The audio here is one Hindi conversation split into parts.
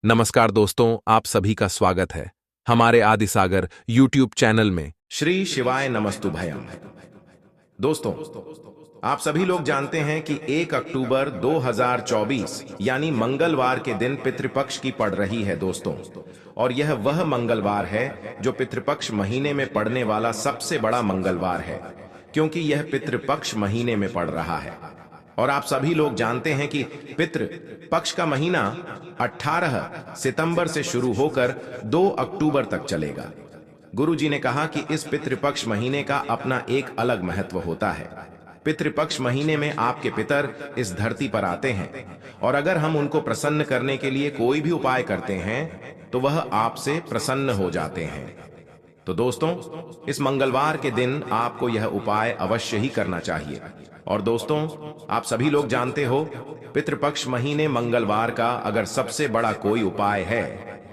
नमस्कार दोस्तों, आप सभी का स्वागत है हमारे आदिसागर यूट्यूब चैनल में। श्री शिवाय नमस्तुभयम। दोस्तों, आप सभी लोग जानते हैं कि 1 अक्टूबर 2024 यानी मंगलवार के दिन पितृपक्ष की पड़ रही है दोस्तों। और यह वह मंगलवार है जो पितृपक्ष महीने में पड़ने वाला सबसे बड़ा मंगलवार है, क्योंकि यह पितृपक्ष महीने में पड़ रहा है। और आप सभी लोग जानते हैं कि पितृ पक्ष का महीना 18 सितंबर से शुरू होकर 2 अक्टूबर तक चलेगा। गुरु जी ने कहा कि इस पितृपक्ष महीने का अपना एक अलग महत्व होता है। पितृपक्ष महीने में आपके पितर इस धरती पर आते हैं, और अगर हम उनको प्रसन्न करने के लिए कोई भी उपाय करते हैं तो वह आपसे प्रसन्न हो जाते हैं। तो दोस्तों, इस मंगलवार के दिन आपको यह उपाय अवश्य ही करना चाहिए। और दोस्तों, आप सभी लोग जानते हो, पितृपक्ष महीने मंगलवार का अगर सबसे बड़ा कोई उपाय है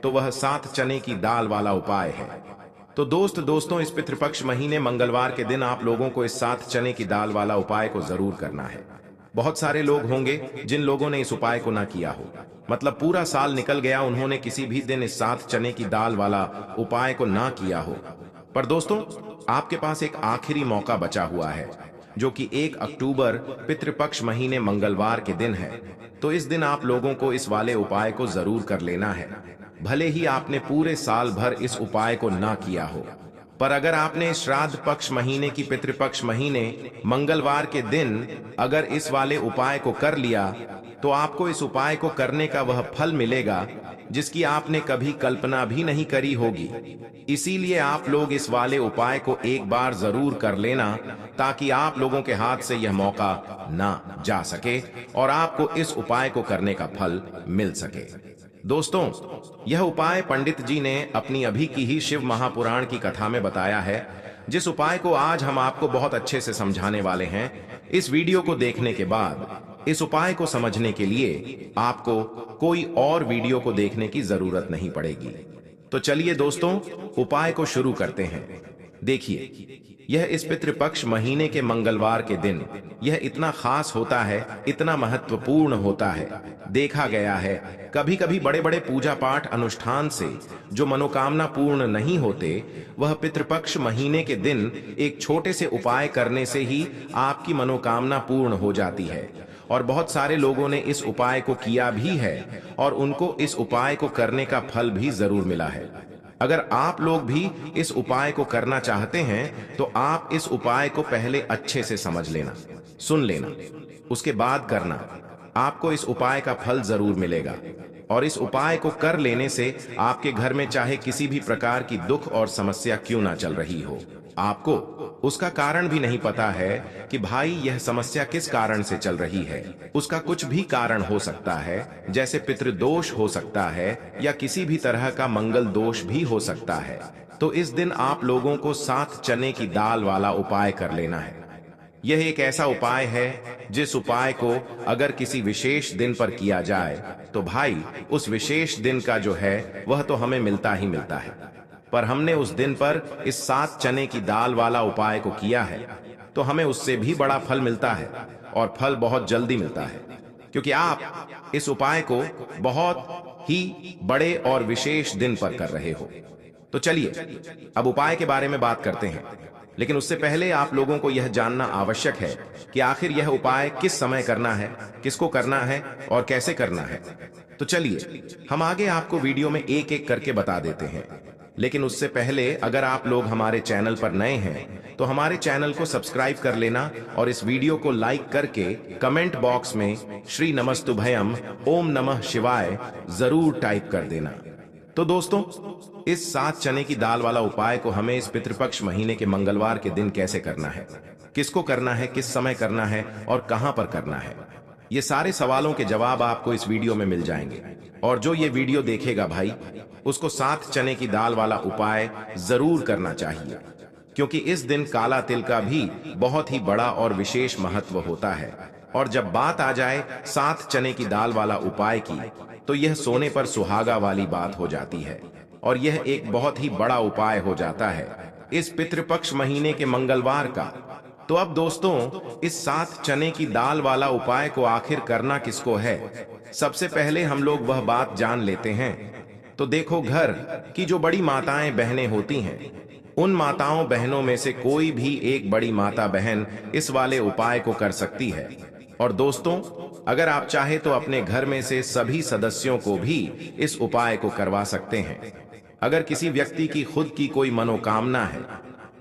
तो वह 7 चने की दाल वाला उपाय है। तो दोस्तों, इस पितृपक्ष महीने मंगलवार के दिन आप लोगों को इस 7 चने की दाल वाला उपाय को जरूर करना है। बहुत सारे लोग होंगे जिन लोगों ने इस उपाय को ना किया हो, मतलब पूरा साल निकल गया, उन्होंने किसी भी दिन इस 7 चने की दाल वाला उपाय को ना किया हो। पर दोस्तों, आपके पास एक आखिरी मौका बचा हुआ है, जो कि 1 अक्टूबर पितृपक्ष महीने मंगलवार के दिन है। तो इस दिन आप लोगों को इस वाले उपाय को जरूर कर लेना है, भले ही आपने पूरे साल भर इस उपाय को ना किया हो। पर अगर आपने श्राद्ध पक्ष महीने की पितृपक्ष महीने मंगलवार के दिन अगर इस वाले उपाय को कर लिया, तो आपको इस उपाय को करने का वह फल मिलेगा जिसकी आपने कभी कल्पना भी नहीं करी होगी। इसीलिए आप लोग इस वाले उपाय को एक बार जरूर कर लेना, ताकि आप लोगों के हाथ से यह मौका ना जा सके और आपको इस उपाय को करने का फल मिल सके। दोस्तों, यह उपाय पंडित जी ने अपनी अभी की ही शिव महापुराण की कथा में बताया है, जिस उपाय को आज हम आपको बहुत अच्छे से समझाने वाले हैं। इस वीडियो को देखने के बाद इस उपाय को समझने के लिए आपको कोई और वीडियो को देखने की जरूरत नहीं पड़ेगी। तो चलिए दोस्तों, उपाय को शुरू करते हैं। देखिए, यह इस पितृपक्ष महीने के मंगलवार के दिन यह इतना खास होता है, इतना महत्वपूर्ण होता है। देखा गया है, कभी कभी बड़े बड़े पूजा पाठ अनुष्ठान से जो मनोकामना पूर्ण नहीं होते, वह पितृपक्ष महीने के दिन एक छोटे से उपाय करने से ही आपकी मनोकामना पूर्ण हो जाती है। और बहुत सारे लोगों ने इस उपाय को किया भी है और उनको इस उपाय को करने का फल भी जरूर मिला है। अगर आप लोग भी इस उपाय को करना चाहते हैं तो आप इस उपाय को पहले अच्छे से समझ लेना, सुन लेना, उसके बाद करना। आपको इस उपाय का फल जरूर मिलेगा। और इस उपाय को कर लेने से आपके घर में चाहे किसी भी प्रकार की दुख और समस्या क्यों ना चल रही हो, आपको उसका कारण भी नहीं पता है कि भाई यह समस्या किस कारण से चल रही है। उसका कुछ भी कारण हो सकता है, जैसे पितृदोष हो सकता है या किसी भी तरह का मंगल दोष भी हो सकता है। तो इस दिन आप लोगों को 7 चने की दाल वाला उपाय कर लेना है। यह एक ऐसा उपाय है जिस उपाय को अगर किसी विशेष दिन पर किया जाए तो भाई उस विशेष दिन का जो है वह तो हमें मिलता ही मिलता है। पर हमने उस दिन पर इस 7 चने की दाल वाला उपाय को किया है तो हमें उससे भी बड़ा फल मिलता है, और फल बहुत जल्दी मिलता है, क्योंकि आप इस उपाय को बहुत ही बड़े और विशेष दिन पर कर रहे हो। तो चलिए अब उपाय के बारे में बात करते हैं। लेकिन उससे पहले आप लोगों को यह जानना आवश्यक है कि आखिर यह उपाय किस समय करना है, किसको करना है और कैसे करना है। तो चलिए हम आगे आपको वीडियो में एक एक करके बता देते हैं। लेकिन उससे पहले अगर आप लोग हमारे चैनल पर नए हैं तो हमारे चैनल को सब्सक्राइब कर लेना और इस वीडियो को लाइक करके कमेंट बॉक्स में श्री नमस्तुभयम ओम नमः शिवाय जरूर टाइप कर देना। तो दोस्तों, इस 7 चने की दाल वाला उपाय को हमें इस पितृपक्ष महीने के मंगलवार के दिन कैसे करना है, किसको करना है, किस समय करना है और कहां पर करना है, ये सारे सवालों के जवाब आपको इस वीडियो में मिल जाएंगे। और जो ये वीडियो देखेगा भाई, उसको 7 चने की दाल वाला उपाय जरूर करना चाहिए, क्योंकि इस दिन काला तिल का भी बहुत ही बड़ा और विशेष महत्व होता है। और जब बात आ जाए 7 चने की दाल वाला उपाय की, तो यह सोने पर सुहागा वाली बात हो जाती है और यह एक बहुत ही बड़ा उपाय हो जाता है इस पितृपक्ष महीने के मंगलवार का। तो अब दोस्तों, इस 7 चने की दाल वाला उपाय को आखिर करना किसको है, सबसे पहले हम लोग वह बात जान लेते हैं। तो देखो, घर की जो बड़ी माताएं बहनें होती हैं, उन माताओं बहनों में से कोई भी एक बड़ी माता बहन इस वाले उपाय को कर सकती है। और दोस्तों, अगर आप चाहे तो अपने घर में से सभी सदस्यों को भी इस उपाय को करवा सकते हैं। अगर किसी व्यक्ति की खुद की कोई मनोकामना है,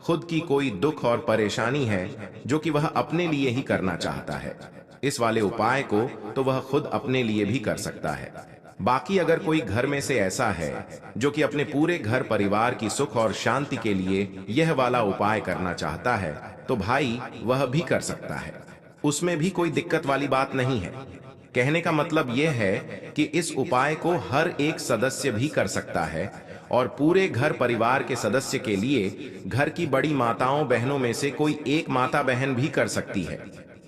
खुद की कोई दुख और परेशानी है जो कि वह अपने लिए ही करना चाहता है, इस वाले उपाय को तो वह खुद अपने लिए भी कर सकता है। बाकी अगर कोई घर में से ऐसा है जो कि अपने पूरे घर परिवार की सुख और शांति के लिए यह वाला उपाय करना चाहता है, तो भाई वह भी कर सकता है। उसमें भी कोई दिक्कत वाली बात नहीं है। कहने का मतलब यह है कि इस उपाय को हर एक सदस्य भी कर सकता है और पूरे घर परिवार के सदस्य के लिए घर की बड़ी माताओं बहनों में से कोई एक माता बहन भी कर सकती है।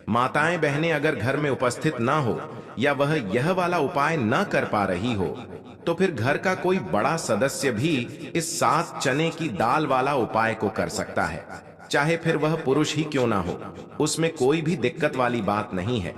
माताएं बहनें अगर घर में उपस्थित ना हो या वह यह वाला उपाय न कर पा रही हो, तो फिर घर का कोई बड़ा सदस्य भी इस 7 चने की दाल वाला उपाय को कर सकता है, चाहे फिर वह पुरुष ही क्यों ना हो। उसमें कोई भी दिक्कत वाली बात नहीं है।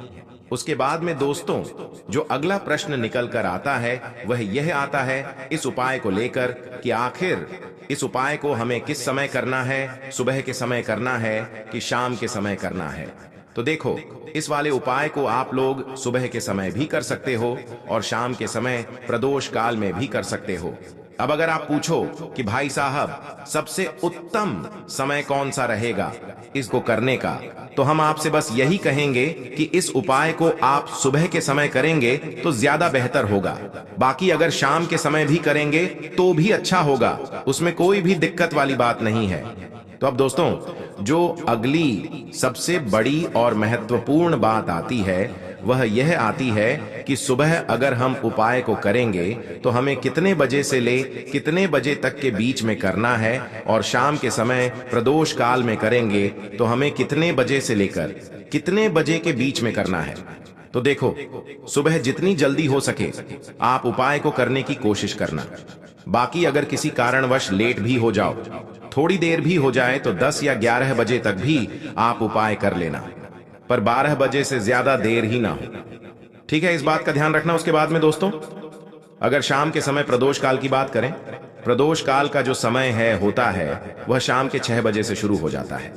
उसके बाद में दोस्तों, जो अगला प्रश्न निकल कर आता है वह यह आता है इस उपाय को लेकर कि आखिर इस उपाय को हमें किस समय करना है, सुबह के समय करना है कि शाम के समय करना है। तो देखो, इस वाले उपाय को आप लोग सुबह के समय भी कर सकते हो और शाम के समय प्रदोष काल में भी कर सकते हो। अब अगर आप पूछो कि भाई साहब सबसे उत्तम समय कौन सा रहेगा इसको करने का, तो हम आपसे बस यही कहेंगे कि इस उपाय को आप सुबह के समय करेंगे तो ज्यादा बेहतर होगा। बाकी अगर शाम के समय भी करेंगे तो भी अच्छा होगा, उसमें कोई भी दिक्कत वाली बात नहीं है। तो अब दोस्तों, जो अगली सबसे बड़ी और महत्वपूर्ण बात आती है वह यह आती है कि सुबह अगर हम उपाय को करेंगे तो हमें कितने बजे से ले कितने बजे तक के बीच में करना है, और शाम के समय प्रदोष काल में करेंगे तो हमें कितने बजे से लेकर कितने बजे के बीच में करना है। तो देखो, सुबह जितनी जल्दी हो सके आप उपाय को करने की कोशिश करना। बाकी अगर किसी कारणवश लेट भी हो जाओ, थोड़ी देर भी हो जाए, तो 10 या 11 बजे तक भी आप उपाय कर लेना, पर 12 बजे से ज्यादा देर ही ना हो। ठीक है, इस बात का ध्यान रखना। उसके बाद में दोस्तों, अगर शाम के समय प्रदोष काल की बात करें, प्रदोष काल का जो समय होता है वह शाम के 6 बजे से शुरू हो जाता है।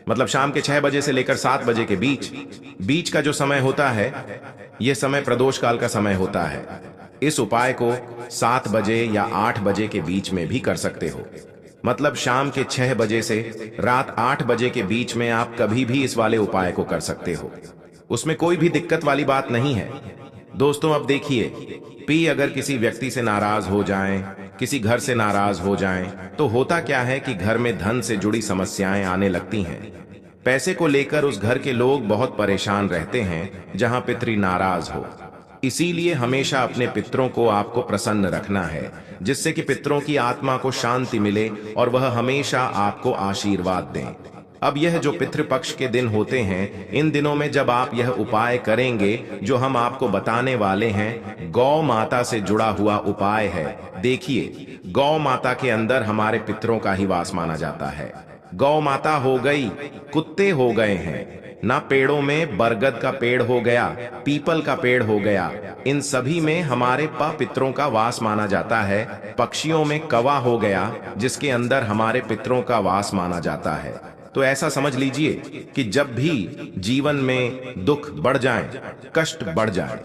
मतलब शाम के 6 बजे से लेकर 7 बजे के बीच का जो समय होता है, यह समय प्रदोष काल का समय होता है। इस उपाय को 7 बजे या 8 बजे के बीच में भी कर सकते हो। मतलब शाम के 6 बजे से रात 8 बजे के बीच में आप कभी भी इस वाले उपाय को कर सकते हो, उसमें कोई भी दिक्कत वाली बात नहीं है। दोस्तों अब देखिए, अगर किसी व्यक्ति से नाराज हो जाएं, किसी घर से नाराज हो जाएं, तो होता क्या है कि घर में धन से जुड़ी समस्याएं आने लगती हैं। पैसे को लेकर उस घर के लोग बहुत परेशान रहते हैं जहां पितृ नाराज हो। इसीलिए हमेशा अपने पितरों को आपको प्रसन्न रखना है, जिससे कि पितरों की आत्मा को शांति मिले और वह हमेशा आपको आशीर्वाद दें। अब यह जो पितृपक्ष के दिन होते हैं, इन दिनों में जब आप यह उपाय करेंगे जो हम आपको बताने वाले हैं, गौ माता से जुड़ा हुआ उपाय है। देखिए, गौ माता के अंदर हमारे पितरों का ही वास माना जाता है। गौ माता हो गई, कुत्ते हो गए हैं ना, पेड़ों में बरगद का पेड़ हो गया, पीपल का पेड़ हो गया, इन सभी में हमारे पितरों का वास माना जाता है। पक्षियों में कौवा हो गया, जिसके अंदर हमारे पितरों का वास माना जाता है। तो ऐसा समझ लीजिए कि जब भी जीवन में दुख बढ़ जाए, कष्ट बढ़ जाए,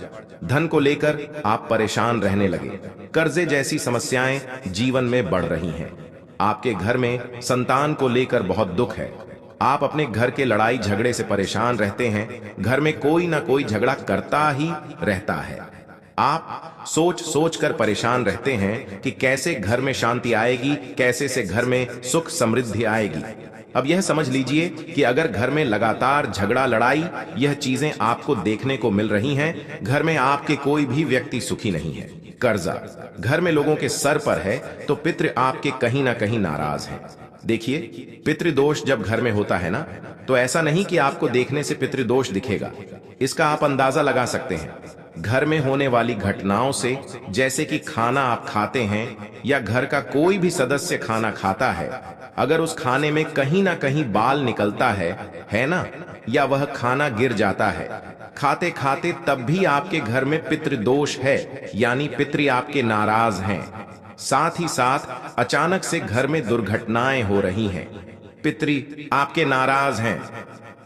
धन को लेकर आप परेशान रहने लगे, कर्जे जैसी समस्याएं जीवन में बढ़ रही हैं, आपके घर में संतान को लेकर बहुत दुख है, आप अपने घर के लड़ाई झगड़े से परेशान रहते हैं, घर में कोई ना कोई झगड़ा करता ही रहता है, आप सोच सोच कर परेशान रहते हैं कि कैसे घर में शांति आएगी, कैसे से घर में सुख समृद्धि आएगी। अब यह समझ लीजिए कि अगर घर में लगातार झगड़ा लड़ाई यह चीजें आपको देखने को मिल रही हैं, घर में आपके कोई भी व्यक्ति सुखी नहीं है, कर्जा घर में लोगों के सर पर है, तो पितृ आपके कहीं ना कहीं नाराज हैं। देखिए, पितृदोष जब घर में होता है ना, तो ऐसा नहीं कि आपको देखने से पितृदोष दिखेगा, इसका आप अंदाजा लगा सकते हैं घर में होने वाली घटनाओं से। जैसे कि खाना आप खाते हैं या घर का कोई भी सदस्य खाना खाता है, अगर उस खाने में कहीं ना कहीं बाल निकलता है ना, या वह खाना गिर जाता है, खाते खाते तब भी आपके घर में पितृदोष है, यानी पितृ आपके नाराज हैं। साथ ही साथ अचानक से घर में दुर्घटनाएं हो रही हैं, पितृ आपके नाराज हैं।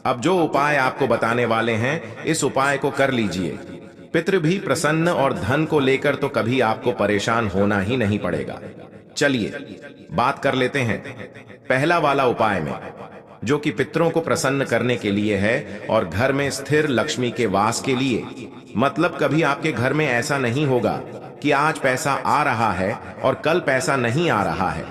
अब जो उपाय आपको बताने वाले हैं, इस उपाय को कर लीजिए। पितृ भी प्रसन्न और धन को लेकर तो कभी आपको परेशान होना ही नहीं पड़ेगा। चलिए बात कर लेते हैं पहला वाला उपाय में, जो कि पितरों को प्रसन्न करने के लिए है और घर में स्थिर लक्ष्मी के वास के लिए। मतलब कभी आपके घर में ऐसा नहीं होगा कि आज पैसा आ रहा है और कल पैसा नहीं आ रहा है।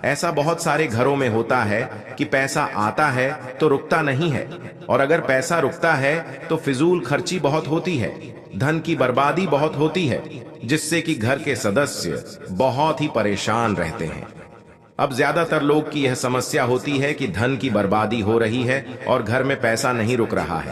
ऐसा बहुत सारे घरों में होता है कि पैसा आता है तो रुकता नहीं है, और अगर पैसा रुकता है तो फिजूल खर्ची बहुत होती है, धन की बर्बादी बहुत होती है, जिससे कि घर के सदस्य बहुत ही परेशान रहते हैं। अब ज्यादातर लोग की यह समस्या होती है कि धन की बर्बादी हो रही है और घर में पैसा नहीं रुक रहा है।